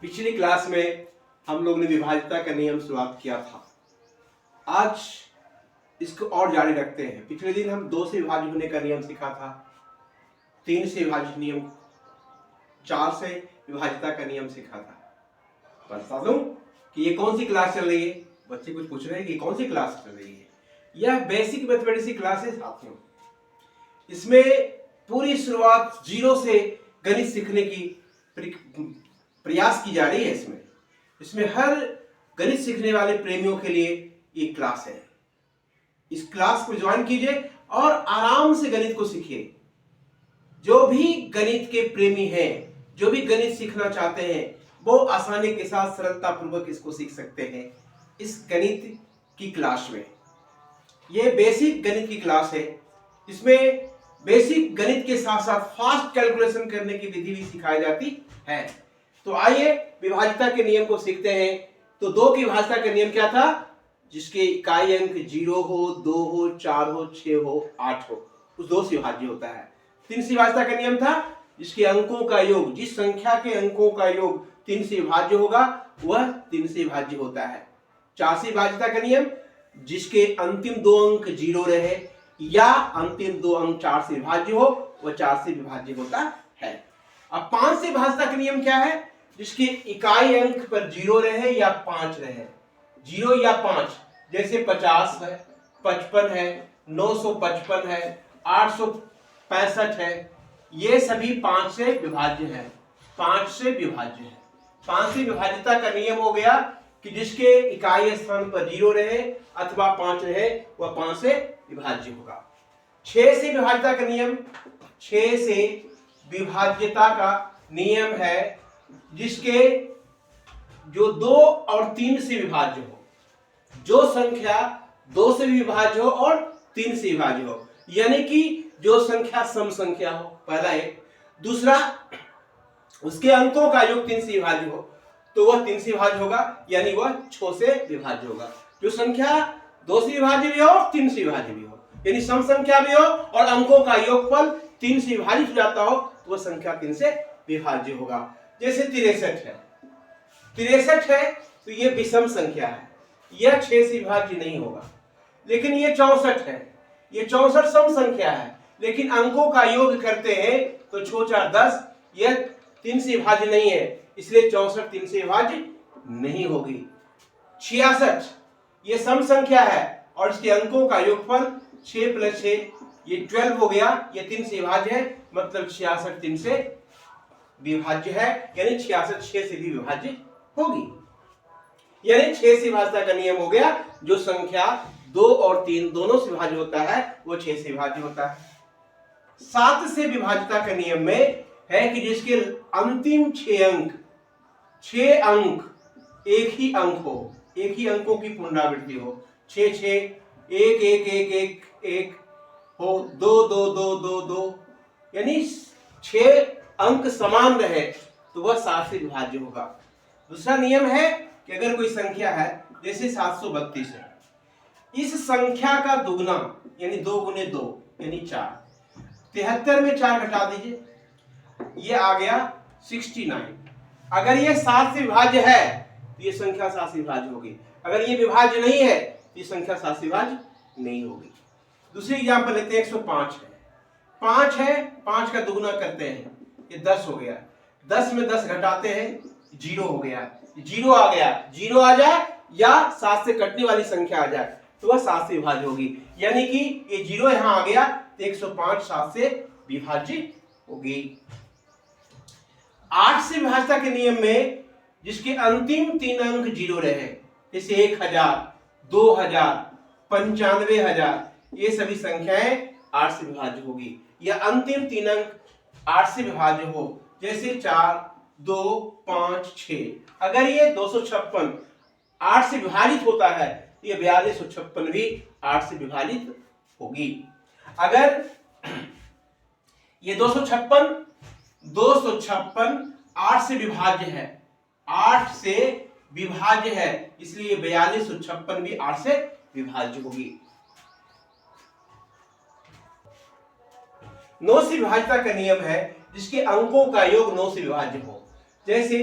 पिछली क्लास में हम लोग ने विभाज्यता का नियम शुरुआत किया था। आज इसको और जारी रखते हैं। पिछले दिन हम 2 से विभाज्य होने का नियम सीखा था, 3 से विभाज्य नियम, 4 से विभाज्यता का नियम सीखा था। बता दूं कि ये कौन सी क्लास चल रही है। बच्चे कुछ पूछ रहे हैं कि कौन सी क्लास चल रही है। यह बेसिक मैथमेटिक्स की क्लास है साथियों। इसमें पूरी शुरुआत 0 से गणित सीखने की प्रयास की जा रही है। इसमें हर गणित सीखने वाले प्रेमियों के लिए ये क्लास है। इस क्लास को ज्वाइन कीजिए और आराम से गणित को सीखिए। जो भी गणित के प्रेमी हैं, जो भी गणित सीखना चाहते हैं, वो आसानी के साथ सरलता पूर्वक इसको सीख सकते हैं इस गणित की क्लास में। ये बेसिक गणित की क्लास है। इसमें बेसिक गणित के साथ साथ फास्ट कैलकुलेशन करने की विधि भी सिखाई जाती है। तो आइए विभाज्यता के नियम को सीखते हैं। तो 2 की विभाज्यता का नियम क्या था? जिसके इकाई अंक 0 हो, 2 हो, 4 हो, 6 हो, 8 हो, उस 2 से विभाज्य होता है। 3 से विभाज्यता का नियम था जिसके अंकों का योग, जिस संख्या के अंकों का योग 3 से विभाज्य होगा वह 3 से विभाज्य होता है। 4 से विभाज्यता का नियम जिसके अंतिम 2 अंक 0 रहे या अंतिम 2 अंक 4 से विभाज्य हो वह 4 से विभाज्य होता है। अब 5 से विभाज्यता का नियम क्या है? जिसके इकाई अंक पर 0 रहे या 5 रहे, 0 या 5, जैसे 50 है, 55 है, 955 है, 865 है, ये सभी 5 से विभाज्य है। 5 से विभाज्य है। 5 से विभाज्यता का नियम हो गया कि जिसके इकाई स्थान पर 0 रहे अथवा 5 रहे वह 5 से विभाज्य होगा। 6 से विभाज्यता का नियम, 6 से विभाज्यता का नियम है जिसके जो 2 और 3 से विभाज्य हो, जो संख्या 2 से विभाज्य हो और 3 से विभाज्य हो, यानी कि जो संख्या सम संख्या हो, पहला एक। दूसरा, उसके अंकों का योग 3 से विभाज्य हो तो वह 3 से विभाज्य होगा, यानी वह 6 से विभाज्य होगा। जो संख्या 2 से विभाज्य भी हो और 3 से विभाज्य भी हो, यानी सम संख्या भी हो और अंकों का योगफल 3 से विभाजित हो जाता हो तो वह संख्या 3 से विभाज्य होगा। जैसे 63 है, 63 है तो ये विषम संख्या है, यह 6 से विभाज्य नहीं होगा। लेकिन ये 64 है, ये 64 सम संख्या है, लेकिन अंकों का योग करते हैं तो 6 4 10, यह 3 से विभाज्य नहीं है, इसलिए 64 3 से विभाज्य नहीं होगी। 66 ये सम संख्या है और इसके अंकों का योगफल 6 + 6 ये 12 हो गया, ये 3 से विभाज्य है, मतलब 66 3 से विभाज्य है, यानी 66 6 से भी विभाज्य होगी। यानी 6 से विभाज्यता का नियम हो गया, जो संख्या 2 और 3 दोनों से विभाज्य होता है वो 6 से विभाज्य होता है। 7 से विभाज्यता का नियम में है कि जिसके अंतिम 6 अंक एक ही अंक हो, एक ही अंकों की पुनरावृत्ति हो, 6 6 1 1 1 1 1 हो, 2 2 2 2 2, यानी 6 अंक समान रहे तो वह 7 से विभाज्य होगा। दूसरा नियम है कि अगर कोई संख्या है जैसे 732 है, इस संख्या का दुगना यानी 2 × 2 यानी 4, 73 में 4 घटा दीजिए, ये आ गया 69। अगर ये 7 से विभाज्य है तो ये संख्या 7 से विभाज्य होगी। अगर ये विभाज्य नहीं है तो ये संख्या 7 से विभाज्य नहीं होगी। दूसरी एग्जांपल लेते हैं, 105 है, 5 है, 5 का दुगना करते हैं, ये 10 हो गया, 10 में 10 घटाते हैं 0 हो गया, 0 आ गया, 0 आ जाए या 7 से कटने वाली संख्या आ जाए तो वह 7 से विभाज्य होगी, यानी कि ये 0 यहां आ गया तो 105 7 से विभाज्य होगी। 8 से विभाज्यता के नियम में जिसके अंतिम 3 अंक 0 रहे, जैसे 1000 2000 95000, ये सभी संख्याएं 8 से विभाज्य होगी। या अंतिम 3 अंक 8 से विभाज्य हो, जैसे 4 2 5 6, अगर ये 256 8 से विभाजित होता है तो ये 4256 भी 8 से विभाजित होगी। अगर ये 256 8 से विभाज्य है, 8 से विभाज्य है, इसलिए 4256 भी 8 से विभाज्य होगी। 9 से विभाज्यता का नियम है जिसके अंकों का योग 9 से विभाज्य हो, जैसे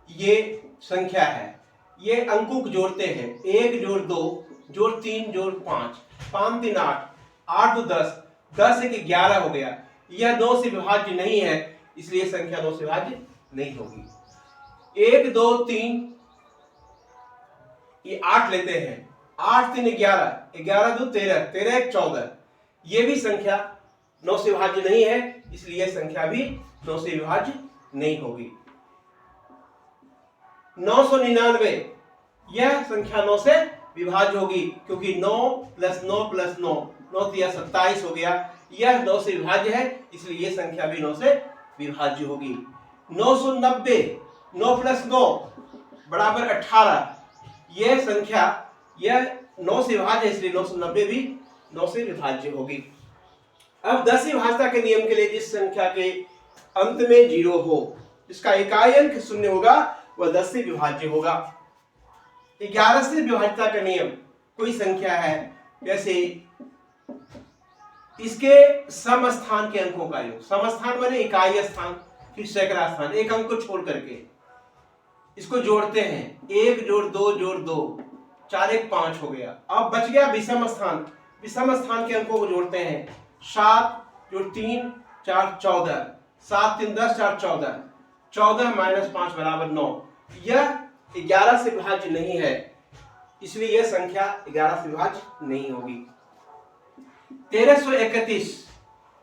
ये संख्या है, ये अंकों को जोड़ते हैं, 1 जोड़ 2 जोड़ 3 जोड़ 5, 5 3 8, 8 2 10, 10 1 11 हो गया। यह 9 से विभाज्य नहीं है, इसलिए संख्या 9 से विभाज्य नहीं होगी। 1 2 3, ये 8 लेते हैं, 8 3 11, 11 2 13, 13 1 14, ये भी संख्या 9 से विभाज्य नहीं है, इसलिए संख्या भी 9 से विभाज्य नहीं होगी। 999, यह संख्या 9 से विभाज्य होगी, क्योंकि 9 + 9 + 9, 9 3 27 हो गया। यह 9 से विभाज्य है, इसलिए यह संख्या भी 9 से विभाज्य होगी। 990, 9 + 9 = 18, यह संख्या यह 9 से विभाज्य है, इसलिए 990 भी 9 से विभाज्य होगी। अब 10वीं विभाज्यता के नियम के लिए जिस संख्या के अंत में 0 हो, जिसका इकाई अंक 0 होगा, वह 10 से विभाज्य होगा। 11 से विभाज्यता का नियम, कोई संख्या है, जैसे इसके समस्थान के अंकों का योग, समस्थान माने इकाई स्थान, फिर सैकड़ा स्थान, एक अंक को छोड़ करके इसको जोड़ते हैं, 1 जोड़ 2 जोड़ 2, 4 1 5 हो गया। अब बच गया विषम स्थान, विषम स्थान के अंकों को जोड़ते हैं, 7 जोड़ 3 4 14, 7 3 10 4 14, 14 - 5 = 9। यह 11 से विभाज्य नहीं है, इसलिए यह संख्या 11 से विभाज्य नहीं होगी। 1331,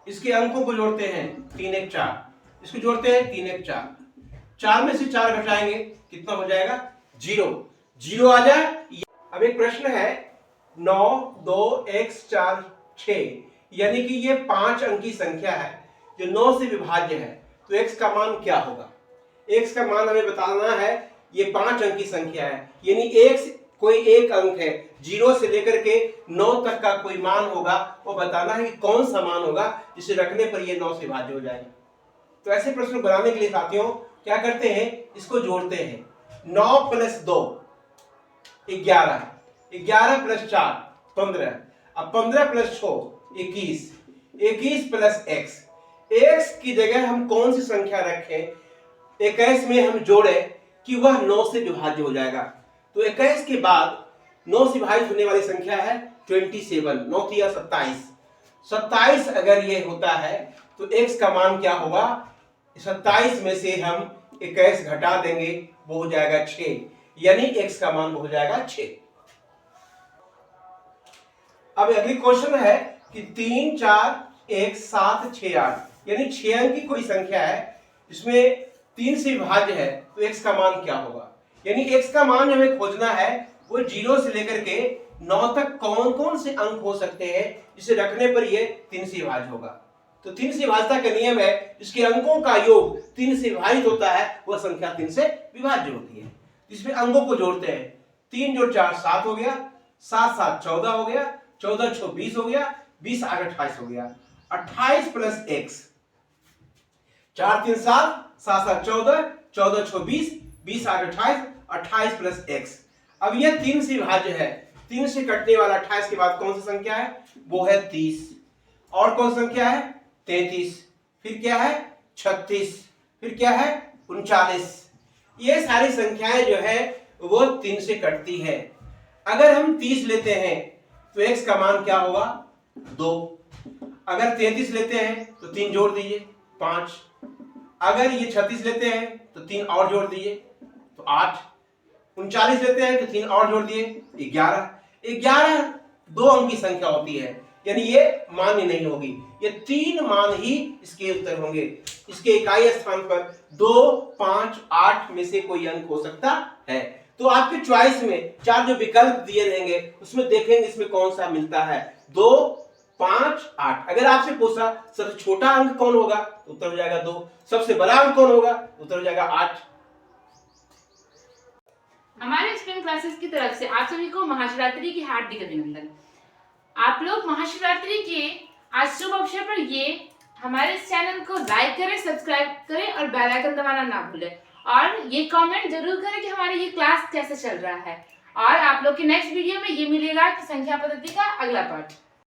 इसके अंकों को जोड़ते हैं, 3 1 4, इसको जोड़ते हैं 3 1 4, 4 में से 4 घटाएंगे, कितना हो जाएगा? 0, 0 आ जाए। अब एक प्रश्न है, 9 2 x 4 6, यानी कि ये 5 अंकी संख्या है जो 9 से विभाज्य है, तो x का मान क्या होगा? x का मान हमें बताना है, ये 5 अंकी संख्या है, यानी x कोई एक अंक है, 0 से लेकर के 9 तक का कोई मान होगा, वो बताना है कि कौन सा मान होगा जिसे रखने पर ये 9 से विभाज्य हो जाएगा। तो ऐसे प्रश्न बनाने के लिए साथियों क्या करते हैं, इसको जोड़ते हैं, 9 + 2 11, 11 + 4 15, अब 15 + 6 21, 21 + x, x की जगह हम कौन सी संख्या रखें, 21 में हम जोड़े कि वह 9 से विभाज्य हो जाएगा। तो 21 के बाद 9 से विभाजित होने वाली संख्या है 27, 9 3 27, 27 अगर ये होता है तो x का मान क्या होगा? 27 में से हम 21 घटा देंगे, वो हो जाएगा 6, यानी x का मान हो जाएगा 6। अब अगली क्वेश्चन है कि 3 4 1 7 6 8, यानी 6 अंक की कोई संख्या है, इसमें 3 से विभाज्य है, तो x का मान क्या होगा? यानी x का मान हमें खोजना है, वो 0 से लेकर के 9 तक कौन कौन से अंक हो सकते हैं जिसे रखने पर ये 3 से विभाज्य होगा। तो 3 से विभाज्यता का नियम है, जिसके अंकों का योग 3 से विभाजित होता है, वह संख्या 3 से विभाज्य होती है। इसमें अंकों को जोड़ते हैं, 3 जोड़ 4 7 हो गया, 7 7 14 हो गया, 14 6 20 हो गया, 20 8 28 हो गया, 28 + x, 4 3 7, 7 7 14, 14 6 20, 20 8 28, 28 + x। अब यह 3 से विभाज्य है, 3 से कटने वाला 28 के बाद कौन सी संख्या है? वो है 30, और कौन सी संख्या है? 33, फिर क्या है? 36, फिर क्या है? 39। ये सारी संख्याएं जो है वो 3 से कटती है। अगर हम 30 लेते हैं तो x का मान क्या होगा? 2। अगर 33 लेते हैं तो 3 जोड़ दीजिए, 5। अगर ये 36 लेते हैं तो 3 और जोड़ दीजिए, तो 8। 39 लेते हैं तो 3 और जोड़ दिए, 11। 11 2 अंक की संख्या होती है, यानी ये मान्य नहीं होगी। ये 3 मान ही इसके उत्तर होंगे। इसके इकाई स्थान पर 2 5 8 में से कोई अंक हो सकता है। तो आपके चॉइस में 4 जो विकल्प दिए रहेंगे उसमें देखेंगे इसमें कौन सा मिलता है। 2 5 8। अगर आपसे पूछा सबसे छोटा अंक कौन होगा तो उत्तर हो जाएगा 2। सबसे बड़ा अंक कौन होगा उत्तर हो जाएगा 8। हमारे स्प्रिंग क्लासेस की तरफ से आप सभी को महाशिवरात्रि की हार्दिक अभिनंदन। आप लोग महाशिवरात्रि के आज शुभ अवसर पर ये हमारे इस चैनल को लाइक करें, सब्सक्राइब करें और बेल आइकन दबाना ना भूलें, और ये कमेंट जरूर करें कि हमारी ये क्लास कैसे चल रहा है। और आप लोग के नेक्स्ट वीडियो में ये मिलेगा कि संख्या पद्धति का अगला पार्ट।